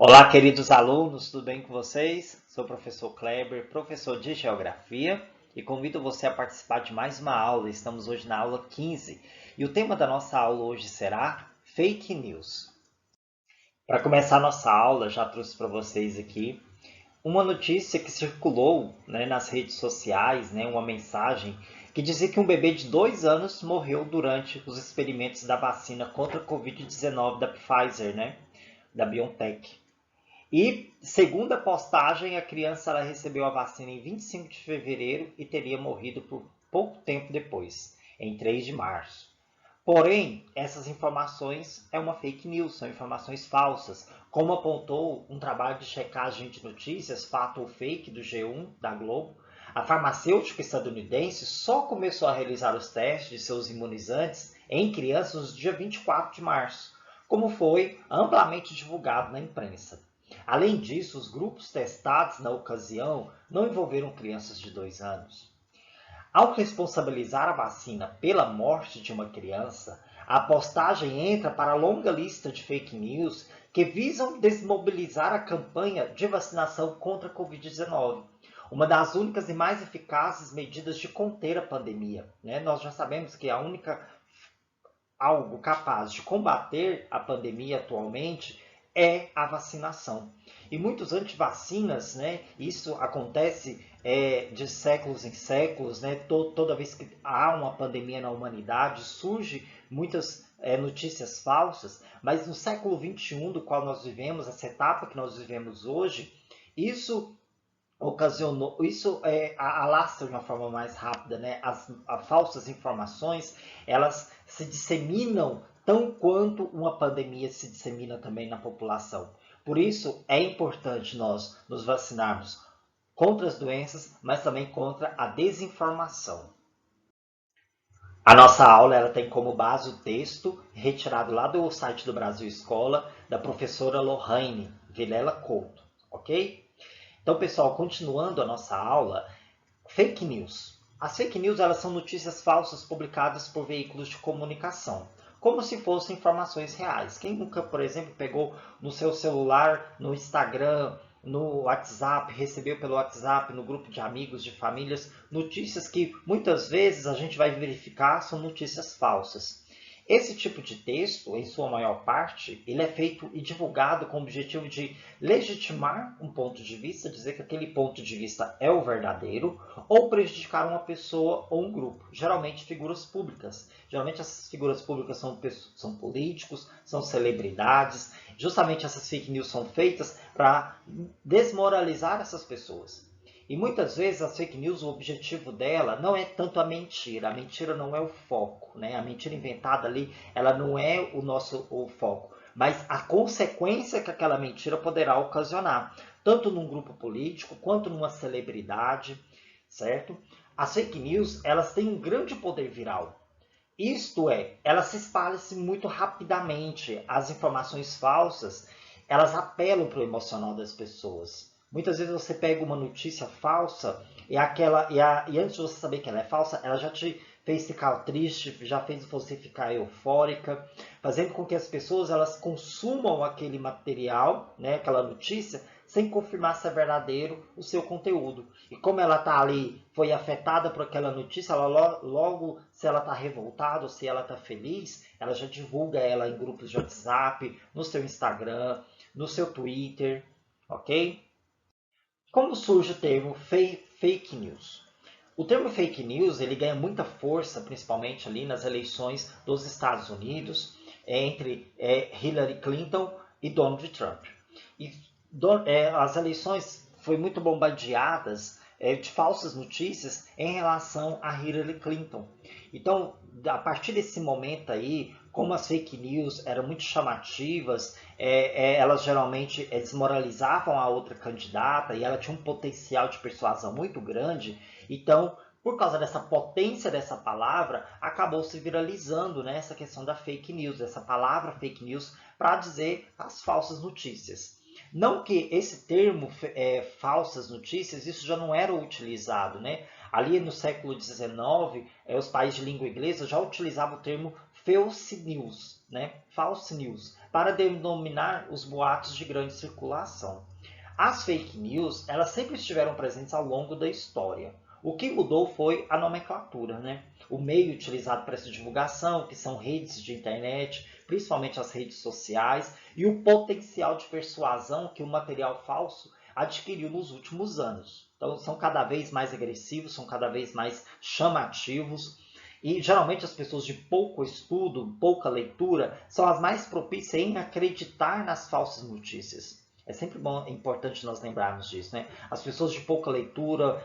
Olá, queridos alunos, tudo bem com vocês? Sou o professor Kleber, professor de Geografia, e convido você a participar de mais uma aula. Estamos hoje na aula 15 e o tema da nossa aula hoje será Fake News. Para começar a nossa aula, já trouxe para vocês aqui uma notícia que circulou, nas redes sociais, uma mensagem que dizia que um bebê de 2 anos morreu durante os experimentos da vacina contra a Covid-19 da Pfizer, da BioNTech. E, segundo a postagem, a criança ela recebeu a vacina em 25 de fevereiro e teria morrido por pouco tempo depois, em 3 de março. Porém, essas informações é uma fake news, são informações falsas, como apontou um trabalho de checagem de notícias, fato ou fake, do G1, da Globo. A farmacêutica estadunidense só começou a realizar os testes de seus imunizantes em crianças no dia 24 de março, como foi amplamente divulgado na imprensa. Além disso, os grupos testados na ocasião não envolveram crianças de 2 anos. Ao responsabilizar a vacina pela morte de uma criança, a postagem entra para a longa lista de fake news que visam desmobilizar a campanha de vacinação contra a Covid-19, uma das únicas e mais eficazes medidas de conter a pandemia. Nós já sabemos que a única algo capaz de combater a pandemia atualmente é a vacinação. E muitos antivacinas, isso acontece de séculos em séculos, toda vez que há uma pandemia na humanidade, surge muitas notícias falsas, mas no século XXI, do qual nós vivemos, essa etapa que nós vivemos hoje, isso isso alastra de uma forma mais rápida, as falsas informações, elas se disseminam tão quanto uma pandemia se dissemina também na população. Por isso, é importante nós nos vacinarmos contra as doenças, mas também contra a desinformação. A nossa aula ela tem como base o texto retirado lá do site do Brasil Escola, da professora Lohane Vilela Couto, ok? Então, pessoal, continuando a nossa aula, fake news. As fake news elas são notícias falsas publicadas por veículos de comunicação, como se fossem informações reais. Quem nunca, por exemplo, pegou no seu celular, no Instagram, no WhatsApp, recebeu pelo WhatsApp, no grupo de amigos, de famílias, notícias que muitas vezes a gente vai verificar são notícias falsas. Esse tipo de texto, em sua maior parte, ele é feito e divulgado com o objetivo de legitimar um ponto de vista, dizer que aquele ponto de vista é o verdadeiro, ou prejudicar uma pessoa ou um grupo, geralmente figuras públicas. Geralmente essas figuras públicas são políticos, são celebridades. Justamente essas fake news são feitas para desmoralizar essas pessoas. E muitas vezes as fake news, o objetivo dela não é tanto a mentira não é o foco, A mentira inventada ali, ela não é o foco, mas a consequência que aquela mentira poderá ocasionar, tanto num grupo político quanto numa celebridade, certo? As fake news, elas têm um grande poder viral. Isto é, elas se espalham-se muito rapidamente. As informações falsas, elas apelam para o emocional das pessoas. Muitas vezes você pega uma notícia falsa e antes de você saber que ela é falsa, ela já te fez ficar triste, já fez você ficar eufórica, fazendo com que as pessoas elas consumam aquele material, aquela notícia, sem confirmar se é verdadeiro o seu conteúdo. E como ela está ali, foi afetada por aquela notícia, ela logo, se ela está revoltada ou se ela está feliz, ela já divulga ela em grupos de WhatsApp, no seu Instagram, no seu Twitter, ok? Como surge o termo fake news? O termo fake news ele ganha muita força, principalmente ali nas eleições dos Estados Unidos, entre Hillary Clinton e Donald Trump. E as eleições foram muito bombardeadas de falsas notícias em relação a Hillary Clinton. Então, a partir desse momento aí, como as fake news eram muito chamativas, elas geralmente desmoralizavam a outra candidata e ela tinha um potencial de persuasão muito grande, então, por causa dessa potência dessa palavra, acabou se viralizando essa questão da fake news, essa palavra fake news, para dizer as falsas notícias. Não que esse termo falsas notícias, isso já não era utilizado, Ali no século XIX, os países de língua inglesa já utilizavam o termo false news, false news, para denominar os boatos de grande circulação. As fake news, elas sempre estiveram presentes ao longo da história. O que mudou foi a nomenclatura, né? O meio utilizado para essa divulgação, que são redes de internet, principalmente as redes sociais, e o potencial de persuasão que o material falso adquiriu nos últimos anos. Então, são cada vez mais agressivos, são cada vez mais chamativos, e geralmente as pessoas de pouco estudo, pouca leitura, são as mais propícias em acreditar nas falsas notícias. É sempre bom, é importante nós lembrarmos disso, né? As pessoas de pouca leitura,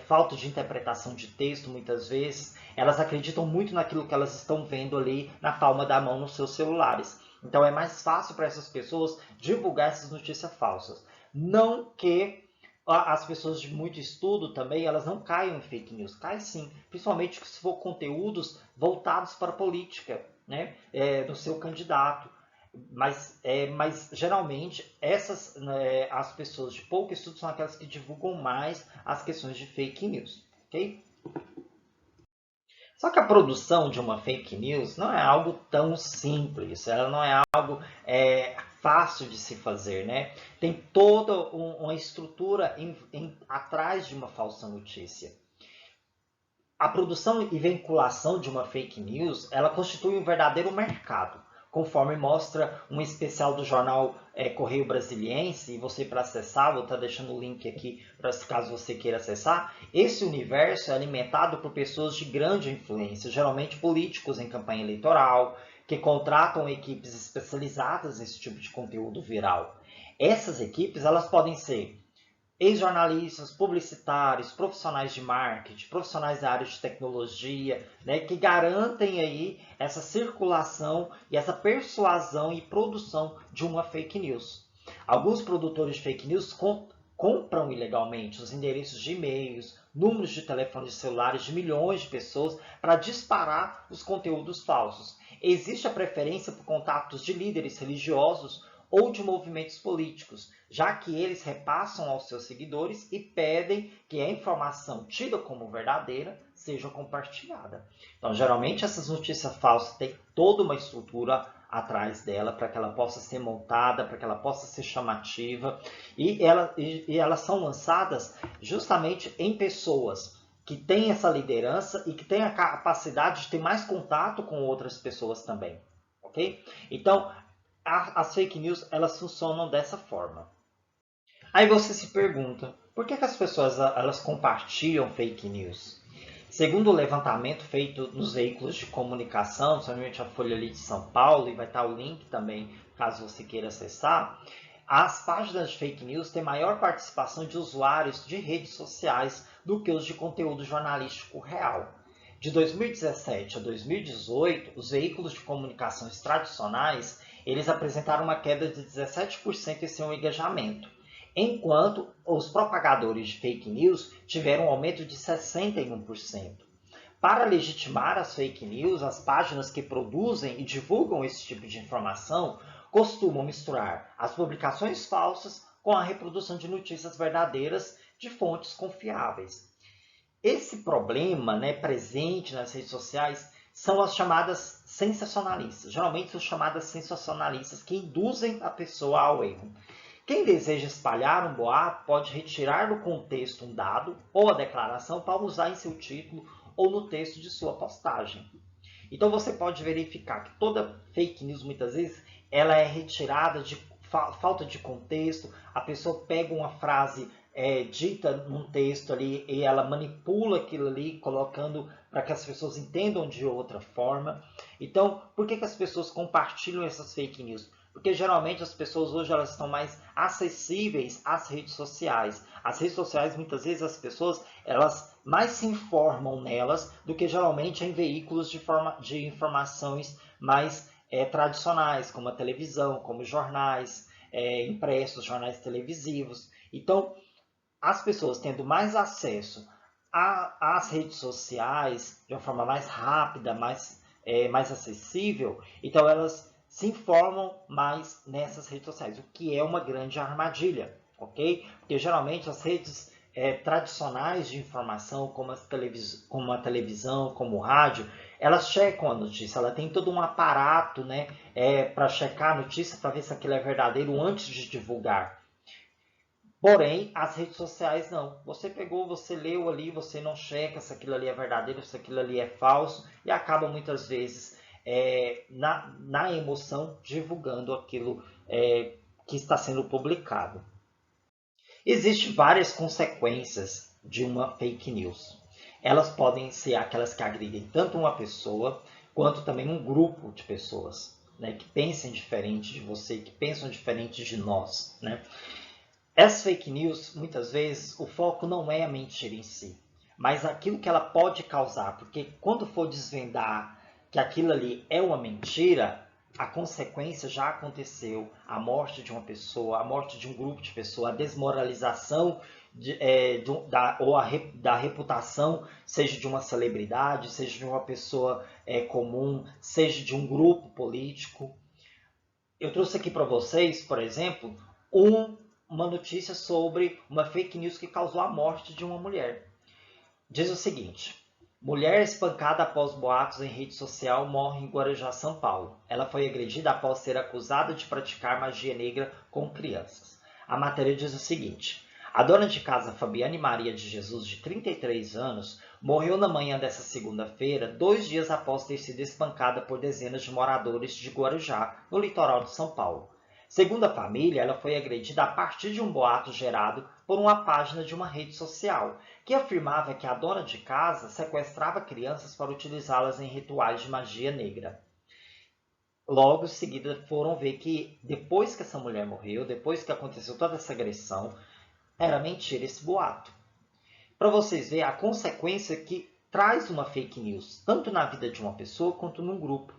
falta de interpretação de texto, muitas vezes, elas acreditam muito naquilo que elas estão vendo ali na palma da mão nos seus celulares. Então é mais fácil para essas pessoas divulgar essas notícias falsas. Não que as pessoas de muito estudo também, elas não caiam em fake news. Caem sim, principalmente se for conteúdos voltados para a política, né? Do seu candidato. Mas geralmente as pessoas de pouco estudo são aquelas que divulgam mais as questões de fake news, ok? Só que a produção de uma fake news não é algo tão simples, ela não é algo fácil de se fazer, né? Tem toda uma estrutura atrás de uma falsa notícia. A produção e veiculação de uma fake news, ela constitui um verdadeiro mercado, conforme mostra um especial do jornal Correio Brasiliense, e você para acessar, vou estar deixando o link aqui para caso você queira acessar. Esse universo é alimentado por pessoas de grande influência, geralmente políticos em campanha eleitoral, que contratam equipes especializadas nesse tipo de conteúdo viral. Essas equipes, elas podem ser ex-jornalistas, publicitários, profissionais de marketing, profissionais da área de tecnologia, né, que garantem aí essa circulação e essa persuasão e produção de uma fake news. Alguns produtores de fake news compram ilegalmente os endereços de e-mails, números de telefones celulares de milhões de pessoas para disparar os conteúdos falsos. Existe a preferência por contatos de líderes religiosos ou de movimentos políticos, já que eles repassam aos seus seguidores e pedem que a informação tida como verdadeira seja compartilhada. Então, geralmente, essas notícias falsas têm toda uma estrutura atrás dela para que ela possa ser montada, para que ela possa ser chamativa, e elas são lançadas justamente em pessoas que têm essa liderança e que têm a capacidade de ter mais contato com outras pessoas também, ok? Então, as fake news, elas funcionam dessa forma. Aí você se pergunta, por que as pessoas elas compartilham fake news? Segundo o levantamento feito nos veículos de comunicação, principalmente a Folha de São Paulo, e vai estar o link também, caso você queira acessar, as páginas de fake news têm maior participação de usuários de redes sociais do que os de conteúdo jornalístico real. De 2017 a 2018, os veículos de comunicações tradicionais eles apresentaram uma queda de 17% em seu engajamento, enquanto os propagadores de fake news tiveram um aumento de 61%. Para legitimar as fake news, as páginas que produzem e divulgam esse tipo de informação costumam misturar as publicações falsas com a reprodução de notícias verdadeiras de fontes confiáveis. Esse problema, presente nas redes sociais são as chamadas sensacionalistas. Geralmente são chamadas sensacionalistas que induzem a pessoa ao erro. Quem deseja espalhar um boato pode retirar do contexto um dado ou a declaração para usar em seu título ou no texto de sua postagem. Então você pode verificar que toda fake news, muitas vezes, ela é retirada de falta de contexto, a pessoa pega uma frase dita num texto ali e ela manipula aquilo ali, colocando para que as pessoas entendam de outra forma. Então, por que as pessoas compartilham essas fake news? Porque geralmente as pessoas hoje elas estão mais acessíveis às redes sociais. As redes sociais, muitas vezes, as pessoas elas mais se informam nelas do que geralmente em veículos de informações mais tradicionais, como a televisão, como jornais impressos, jornais televisivos. Então, as pessoas tendo mais acesso às redes sociais de uma forma mais rápida, mais acessível, então elas se informam mais nessas redes sociais, o que é uma grande armadilha, ok? Porque geralmente as redes tradicionais de informação, como a televisão, como o rádio, elas checam a notícia, ela tem todo um aparato, né, para checar a notícia, para ver se aquilo é verdadeiro antes de divulgar. Porém, as redes sociais não. Você pegou, você leu ali, você não checa se aquilo ali é verdadeiro, se aquilo ali é falso, e acaba muitas vezes na emoção divulgando aquilo que está sendo publicado. Existem várias consequências de uma fake news. Elas podem ser aquelas que agridem tanto uma pessoa quanto também um grupo de pessoas, né, que pensem diferente de você, que pensam diferente de nós, né? As fake news, muitas vezes, o foco não é a mentira em si, mas aquilo que ela pode causar, porque quando for desvendar que aquilo ali é uma mentira, a consequência já aconteceu, a morte de uma pessoa, a morte de um grupo de pessoas, a desmoralização da reputação, seja de uma celebridade, seja de uma pessoa comum, seja de um grupo político. Eu trouxe aqui para vocês, por exemplo, uma notícia sobre uma fake news que causou a morte de uma mulher. Diz o seguinte: mulher espancada após boatos em rede social morre em Guarujá, São Paulo. Ela foi agredida após ser acusada de praticar magia negra com crianças. A matéria diz o seguinte: a dona de casa Fabiane Maria de Jesus, de 33 anos, morreu na manhã desta segunda-feira, 2 dias após ter sido espancada por dezenas de moradores de Guarujá, no litoral de São Paulo. Segundo a família, ela foi agredida a partir de um boato gerado por uma página de uma rede social, que afirmava que a dona de casa sequestrava crianças para utilizá-las em rituais de magia negra. Logo em seguida foram ver que depois que essa mulher morreu, depois que aconteceu toda essa agressão, era mentira esse boato. Para vocês verem a consequência que traz uma fake news, tanto na vida de uma pessoa quanto num grupo.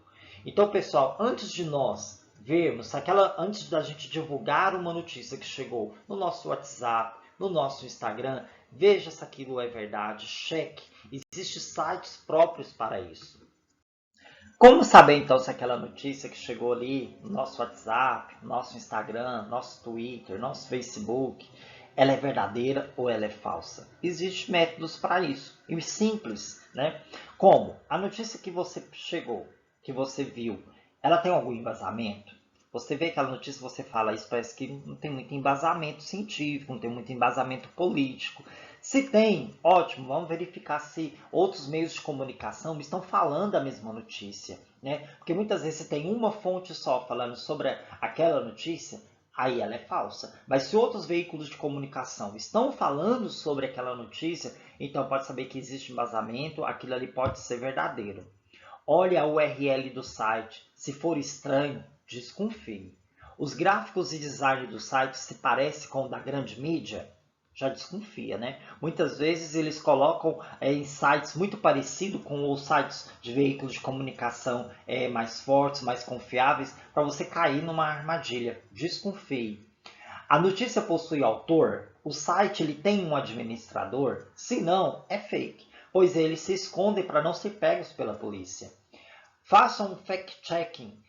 Então, pessoal, antes de nós vermos, antes da gente divulgar uma notícia que chegou no nosso WhatsApp, no nosso Instagram, veja se aquilo é verdade, cheque. Existem sites próprios para isso. Como saber então se aquela notícia que chegou ali no nosso WhatsApp, nosso Instagram, nosso Twitter, nosso Facebook, ela é verdadeira ou ela é falsa? Existem métodos para isso, e simples, né? Como a notícia que você chegou, que você viu, ela tem algum embasamento? Você vê aquela notícia, você fala, isso parece que não tem muito embasamento científico, não tem muito embasamento político. Se tem, ótimo, vamos verificar se outros meios de comunicação estão falando a mesma notícia, né? Porque muitas vezes você tem uma fonte só falando sobre aquela notícia, aí ela é falsa. Mas se outros veículos de comunicação estão falando sobre aquela notícia, então pode saber que existe embasamento, aquilo ali pode ser verdadeiro. Olhe a URL do site, se for estranho, desconfie. Os gráficos e design do site se parecem com o da grande mídia? Já desconfia, né? Muitas vezes eles colocam em sites muito parecidos com os sites de veículos de comunicação mais fortes, mais confiáveis, para você cair numa armadilha. Desconfie. A notícia possui autor? O site ele tem um administrador? Se não, é fake, pois eles se escondem para não ser pegos pela polícia. Faça um fact-checking.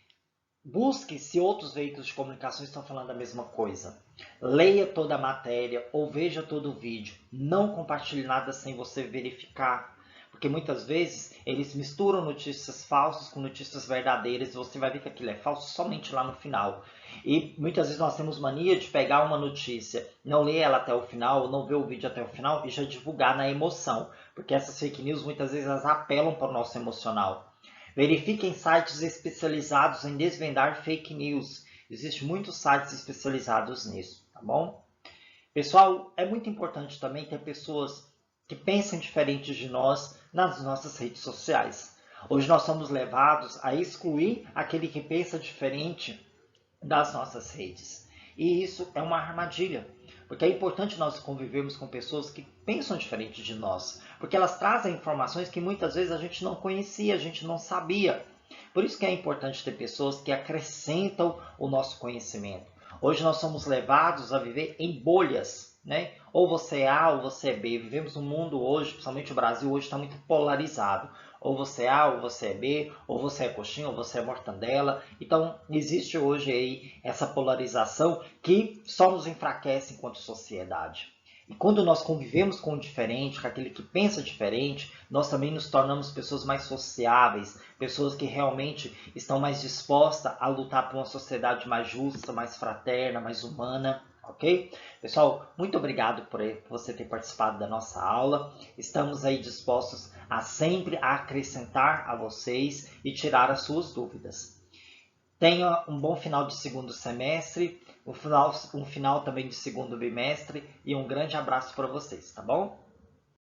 Busque se outros veículos de comunicação estão falando a mesma coisa. Leia toda a matéria ou veja todo o vídeo. Não compartilhe nada sem você verificar. Porque muitas vezes eles misturam notícias falsas com notícias verdadeiras e você vai ver que aquilo é falso somente lá no final. E muitas vezes nós temos mania de pegar uma notícia, não ler ela até o final, não ver o vídeo até o final e já divulgar na emoção. Porque essas fake news muitas vezes elas apelam para o nosso emocional. Verifique em sites especializados em desvendar fake news. Existem muitos sites especializados nisso, tá bom? Pessoal, é muito importante também ter pessoas que pensam diferente de nós nas nossas redes sociais. Hoje nós somos levados a excluir aquele que pensa diferente das nossas redes. E isso é uma armadilha, porque é importante nós convivermos com pessoas que pensam diferente de nós, porque elas trazem informações que muitas vezes a gente não conhecia, a gente não sabia. Por isso que é importante ter pessoas que acrescentam o nosso conhecimento. Hoje nós somos levados a viver em bolhas, né? Ou você é A ou você é B. Vivemos num mundo hoje, principalmente o Brasil, hoje está muito polarizado. Ou você é A ou você é B, ou você é coxinha ou você é mortandela. Então existe hoje aí essa polarização que só nos enfraquece enquanto sociedade. E quando nós convivemos com o diferente, com aquele que pensa diferente, nós também nos tornamos pessoas mais sociáveis, pessoas que realmente estão mais dispostas a lutar por uma sociedade mais justa, mais fraterna, mais humana, ok? Pessoal, muito obrigado por você ter participado da nossa aula. Estamos aí dispostos a sempre acrescentar a vocês e tirar as suas dúvidas. Tenha um bom final de segundo semestre, um final também de segundo bimestre e um grande abraço para vocês, tá bom?